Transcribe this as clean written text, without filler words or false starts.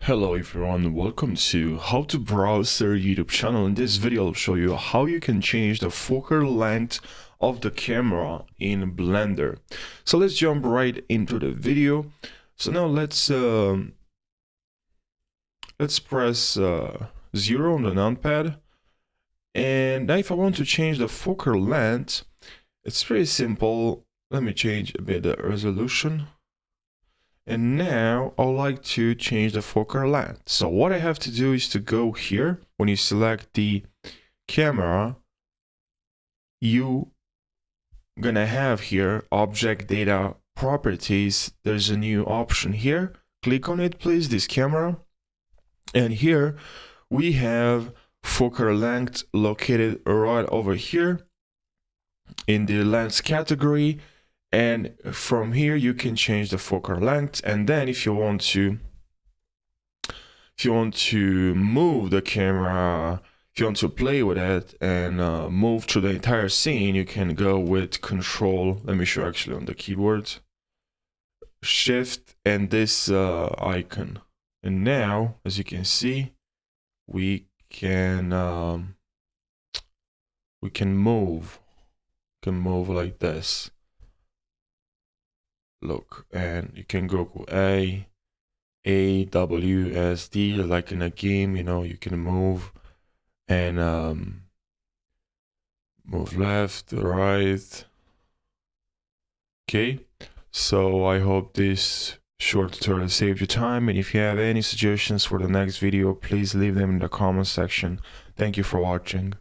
Hello everyone, welcome to How to Browser YouTube channel. In this video I'll show you how you can change the focal length of the camera in Blender. So let's jump right into the video. So now let's press 0 on the numpad, and now if I want to change the focal length, it's pretty simple. Let me change a bit the resolution. And now I'd like to change the focal length. So what I have to do is to go here. When you select the camera, you gonna have here object data properties. There's a new option here. Click on it, please, this camera. And here we have focal length located right over here in the lens category. And from here you can change the focal length, and then if you want to move the camera, if you want to play with it and move through the entire scene, you can go with Control. Let me show actually on the keyboard, Shift and this icon. And now, as you can see, we can move like this. Look, and you can go A, W, S, D, like in a game, you know, you can move and move left, right. Okay, so I hope this short tutorial saved you time, and if you have any suggestions for the next video, please leave them in the comment section. Thank you for watching.